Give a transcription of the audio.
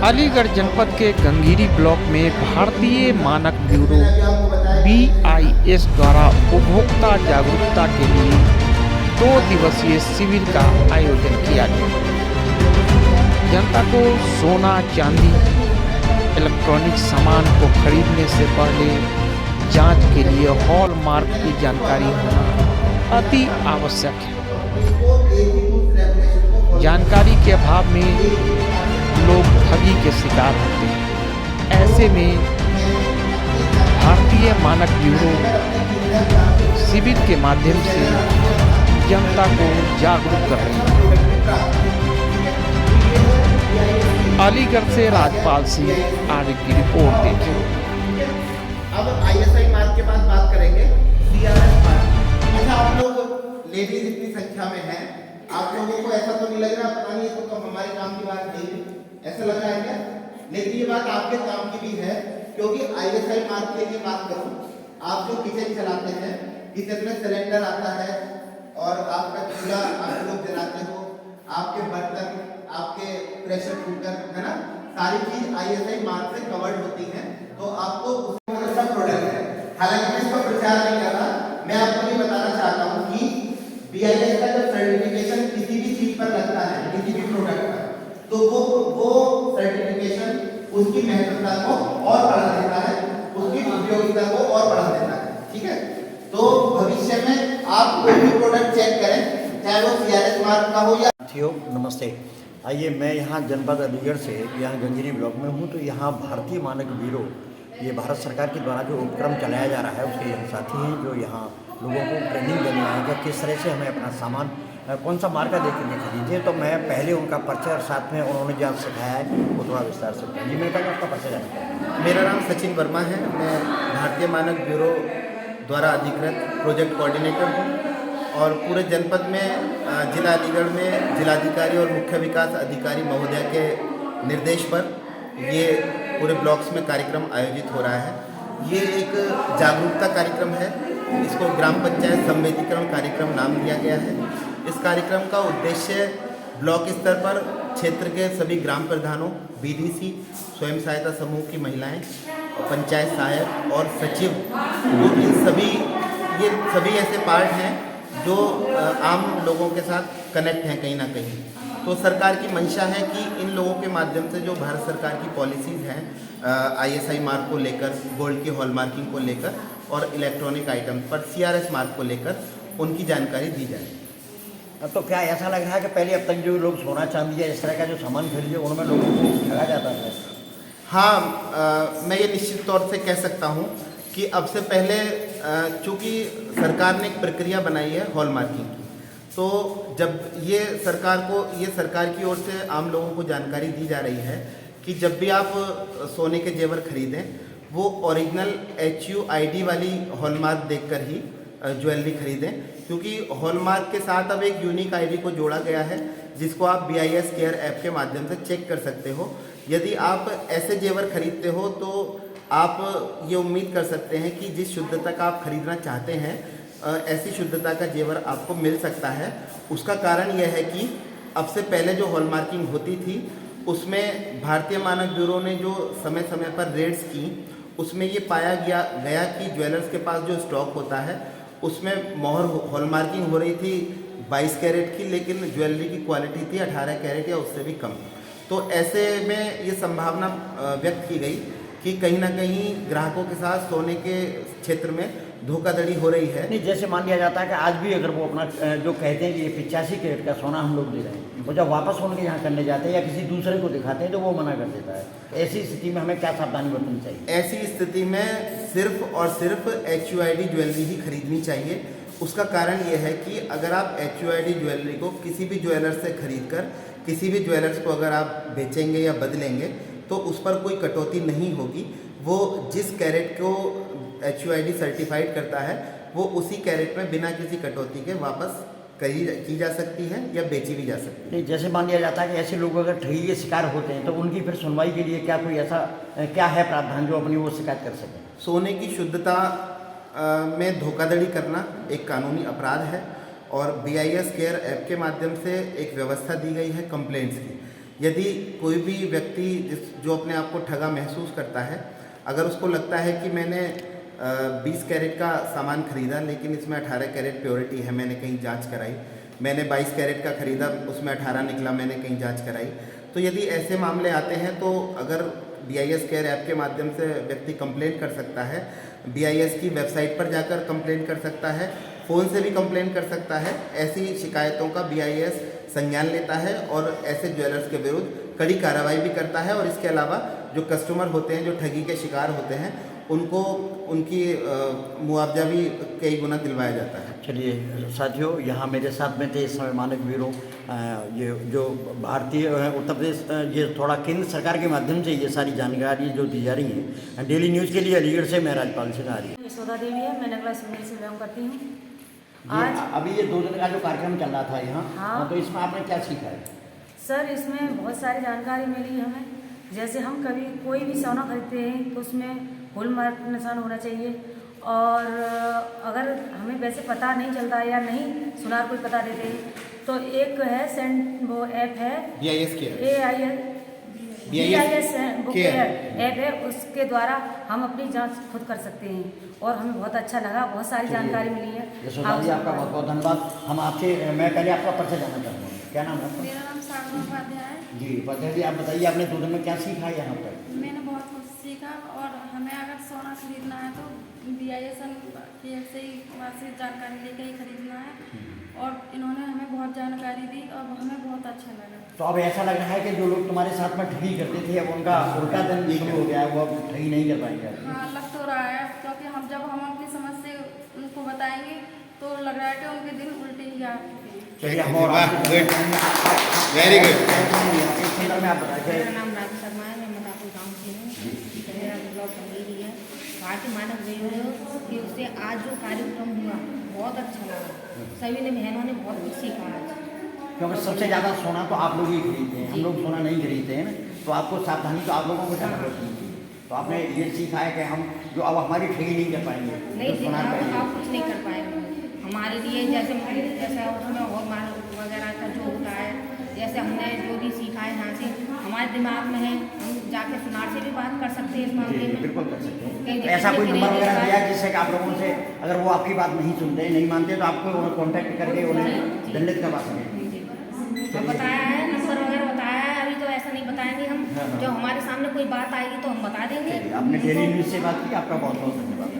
अलीगढ़ जनपद के गंगीरी ब्लॉक में भारतीय मानक ब्यूरो BIS द्वारा उपभोक्ता जागरूकता के लिए 2 दिवसीय शिविर का आयोजन किया गया। जनता को सोना चांदी इलेक्ट्रॉनिक सामान को खरीदने से पहले जांच के लिए हॉलमार्क की जानकारी होना अति आवश्यक है। जानकारी के अभाव में लोग ठगी के शिकार होते हैं। ऐसे में भारतीय मानक ब्यूरो शिविर के माध्यम से जनता को जागरूक कर रही है। अलीगढ़ से राजपाल सिंह आगे की रिपोर्ट देखिए। अब ISI मार्क के बाद बात करेंगे CRS मार्क। अच्छा, आप लोग लेडीज इतनी संख्या में हैं, आप लोगों को ऐसा तो नहीं लग रहा पता नहीं ये तो हमारे काम की बात नहीं, ऐसा लग रहा है क्या? लेकिन ये बात आपके काम की भी है, क्योंकि ISI मार्क के लिए बात करूं, आप जो किचन चलाते हैं, किचन में सिलेंडर आता है और आपका चूल्हा आप लोग जलाते हो, आपके बर्तन, आपके प्रेशर कुकर, है ना, सारी चीज ISI मार्क से कवर्ड होती हैं, तो आपको उसका प्रोडक्ट है। हालांकि मैं इसका प्रचार नहीं कर रहा, मैं आपको ये बताना चाहता हूँ कि BIS का जब सर्टिफिकेशन किसी भी चीज पर लगता है, किसी भी प्रोडक्ट पर, तो वो सर्टिफिकेशन उसकी महत्वता को और बढ़ा देता है, उसकी उपयोगिता को और बढ़ा देता है। ठीक है, तो भविष्य में आप कोई भी प्रोडक्ट चेक करें, चाहे वो CRS मार्क का हो या नमस्ते। आइए, मैं यहाँ जनपद अलीगढ़ से यहाँ गंगीरी ब्लॉक में हूँ। तो यहाँ भारतीय मानक ब्यूरो, ये भारत सरकार के द्वारा जो उपक्रम चलाया जा रहा है, उसके हम साथी हैं जो यहाँ लोगों को ट्रेनिंग देने आए हैं किस तरह से हमें अपना सामान कौन सा मार्का देख के खरीदे। तो मैं पहले उनका परिचय और साथ में उन्होंने जो सिखाया है वो थोड़ा विस्तार से जी मैं कहूँगा आपका परिचय जानना। मेरा नाम सचिन वर्मा है, मैं भारतीय मानक ब्यूरो द्वारा अधिकृत प्रोजेक्ट कोऑर्डिनेटर हूँ और पूरे जनपद में जिला अलीगढ़ में जिलाधिकारी और मुख्य विकास अधिकारी महोदय के निर्देश पर ये पूरे ब्लॉक्स में कार्यक्रम आयोजित हो रहा है। ये एक जागरूकता कार्यक्रम है, इसको ग्राम पंचायत संवेदीकरण कार्यक्रम नाम दिया गया है। इस कार्यक्रम का उद्देश्य ब्लॉक स्तर पर क्षेत्र के सभी ग्राम प्रधानों, BDC, स्वयं सहायता समूह की महिलाएं, पंचायत सहायक और सचिव, ये सभी ऐसे पार्ट हैं जो आम लोगों के साथ कनेक्ट हैं कहीं ना कहीं। तो सरकार की मंशा है कि इन लोगों के माध्यम से जो भारत सरकार की पॉलिसीज़ हैं ISI मार्क को लेकर, गोल्ड की हॉलमार्किंग को लेकर और इलेक्ट्रॉनिक आइटम पर CRS मार्क को लेकर उनकी जानकारी दी जाए। तो क्या ऐसा लग रहा है कि पहले अब तक जो लोग सोना चांदी या इस तरह का जो सामान खरीदे उनमें लोगों को ठगा जाता था? हाँ, मैं ये निश्चित तौर से कह सकता हूँ कि अब से पहले चूँकि सरकार ने एक प्रक्रिया बनाई है हॉलमार्किंग की, तो जब ये सरकार की ओर से आम लोगों को जानकारी दी जा रही है कि जब भी आप सोने के जेवर खरीदें, वो ओरिजिनल HUID वाली हॉलमार्क देखकर ही ज्वेलरी खरीदें, क्योंकि हॉलमार्क के साथ अब एक यूनिक ID को जोड़ा गया है जिसको आप BIS केयर ऐप के माध्यम से चेक कर सकते हो। यदि आप ऐसे जेवर खरीदते हो तो आप ये उम्मीद कर सकते हैं कि जिस शुद्धता का आप खरीदना चाहते हैं ऐसी शुद्धता का जेवर आपको मिल सकता है। उसका कारण यह है कि अब से पहले जो हॉलमार्किंग होती थी उसमें भारतीय मानक ब्यूरो ने जो समय समय पर रेड्स की, उसमें ये पाया गया कि ज्वेलर्स के पास जो स्टॉक होता है उसमें मोहर हॉलमार्किंग हो रही थी 22 कैरेट की, लेकिन ज्वेलरी की क्वालिटी थी 18 कैरेट या उससे भी कम। तो ऐसे में ये संभावना व्यक्त की गई कि कहीं ना कहीं ग्राहकों के साथ सोने के क्षेत्र में धोखाधड़ी हो रही है। नहीं, जैसे मान लिया जाता है कि आज भी अगर वो अपना जो कहते हैं कि ये 85 कैरेट का सोना हम लोग दे रहे हैं, वो जब वापस उनके यहाँ करने जाते हैं या किसी दूसरे को दिखाते हैं तो वो मना कर देता है। ऐसी स्थिति में हमें क्या सावधानी बरतनी चाहिए? ऐसी स्थिति में सिर्फ और सिर्फ HUID ज्वेलरी ही खरीदनी चाहिए। उसका कारण ये है कि अगर आप HUID ज्वेलरी को किसी भी ज्वेलर से खरीद कर किसी भी ज्वेलर्स को अगर आप बेचेंगे या बदलेंगे तो उस पर कोई कटौती नहीं होगी। वो जिस कैरेट को HUID सर्टिफाइड करता है वो उसी कैरेट में बिना किसी कटौती के वापस की जा सकती है या बेची भी जा सकती है। नहीं, जैसे मान लिया जाता है कि ऐसे लोग अगर ठगी के शिकार होते हैं तो उनकी फिर सुनवाई के लिए क्या कोई ऐसा क्या है प्रावधान जो अपनी वो शिकायत कर सकें? सोने की शुद्धता में धोखाधड़ी करना एक कानूनी अपराध है और BIS केयर ऐप के माध्यम से एक व्यवस्था दी गई है कंप्लेंट्स की। यदि कोई भी व्यक्ति जो अपने आप को ठगा महसूस करता है, अगर उसको लगता है कि मैंने 20 कैरेट का सामान खरीदा लेकिन इसमें 18 कैरेट प्योरिटी है, मैंने कहीं जांच कराई, मैंने 22 कैरेट का खरीदा उसमें 18 निकला, मैंने कहीं जांच कराई, तो यदि ऐसे मामले आते हैं तो अगर BIS केयर ऐप के माध्यम से व्यक्ति कंप्लेंट कर सकता है, BIS की वेबसाइट पर जाकर कंप्लेंट कर सकता है, फ़ोन से भी कंप्लेंट कर सकता है। ऐसी शिकायतों का BIS संज्ञान लेता है और ऐसे ज्वेलर्स के विरुद्ध कड़ी कार्रवाई भी करता है और इसके अलावा जो कस्टमर होते हैं जो ठगी के शिकार होते हैं उनको उनकी मुआवजा भी कई गुना दिलवाया जाता है। चलिए साथियों, यहाँ मेरे साथ में थे इस समय मानक ब्यूरो ये जो भारतीय उत्तर प्रदेश ये थोड़ा केंद्र सरकार के माध्यम से ये सारी जानकारी जो दी जा रही है। डेली न्यूज़ के लिए अलीगढ़ से मैं राजपाल सिंह आ रही हूँ। यशोदा देवी है, मैं नगला सुनील से बिलोंग करती हूँ। आज अभी ये 2 दिन का जो कार्यक्रम चल रहा था यहाँ, हाँ। तो इसमें आपने क्या सीखा है? सर, इसमें बहुत सारी जानकारी मिली हमें। जैसे हम कभी कोई भी सोना खरीदते हैं तो उसमें हॉलमार्क निशान होना चाहिए, और अगर हमें वैसे पता नहीं चलता या नहीं सुनार कोई पता देते हैं तो एक है वो ऐप है BIS care, BIS care app है, उसके द्वारा हम अपनी जांच खुद कर सकते हैं और हमें बहुत अच्छा लगा, बहुत सारी जानकारी मिली है। यशोदा जी, आपका बहुत बहुत धन्यवाद। हम आपसे मैं पहले आपका परिचय जानना चाहूँगा, क्या नाम है आपका? मेरा नाम सागर उपाध्याय है। जी उपाध्याय जी, आप बताइए आपने 2 दिन में क्या सीखा है यहाँ पर? मैंने बहुत कुछ सीखा, और हमें अगर सोना खरीदना है तो BIS केयर से ही वहाँ से जानकारी लेके ही खरीदना है, और इन्होंने हमें बहुत जानकारी दी और हमें बहुत अच्छा लगा। तो अब ऐसा लग रहा है कि जो लोग तुम्हारे साथ में ठगी करते थे अब उनका उल्टा दिन शुरू हो गया है, वो अब ठगी नहीं कर पाएंगे। हाँ, लग तो रहा है, क्योंकि हम अपनी समझ से उनको बताएंगे तो लग रहा है कि उनके दिन उल्टे ही आ चुके हैं। चलिए हम और वेरी गुड। में आप बताइए। मेरा नाम राज शर्मा है, मैं मदापुर गाँव से हूँ। मेरा ब्लॉग गंगेरी है। भारतीय मानक ब्यूरो के उससे आज जो कार्यक्रम हुआ बहुत अच्छा लगा, सभी ने बहनों ने बहुत कुछ सीखा आज। क्योंकि सबसे ज़्यादा सोना तो आप लोग ही खरीदते हैं, हम लोग सोना नहीं खरीदते हैं ना, तो आपको सावधानी तो आप लोगों को ज़्यादा रखनी चाहिए। तो आपने ये सीखा है कि हम जो अब हमारी ठगी नहीं कर पाएंगे, नहीं तो सोना सीखा, चाहिए। आप कुछ नहीं कर पाएंगे हमारे लिए। जैसे उसमें और मानक वगैरह का जो होता है, जैसे हमने जो भी सीखा है यहाँ से हमारे दिमाग में है, हम जाके सुनार से भी बात कर सकते हैं इस मामले में। बिल्कुल कर सकते हैं। कहीं ऐसा कोई दिक्कत नंबर नहीं वगैरह है। दिया जिससे कि आप लोगों से अगर वो आपकी बात नहीं सुनते नहीं मानते तो आपको कॉन्टैक्ट करके उन्हें दंडित करवा सकें। हम बताया है, नंबर वगैरह बताया है, अभी तो ऐसा नहीं बताएंगे हम। हाँ। जब हमारे सामने कोई बात आएगी तो हम बता देंगे। आपने डेली न्यूज़ से बात की, आपका बहुत बहुत धन्यवाद।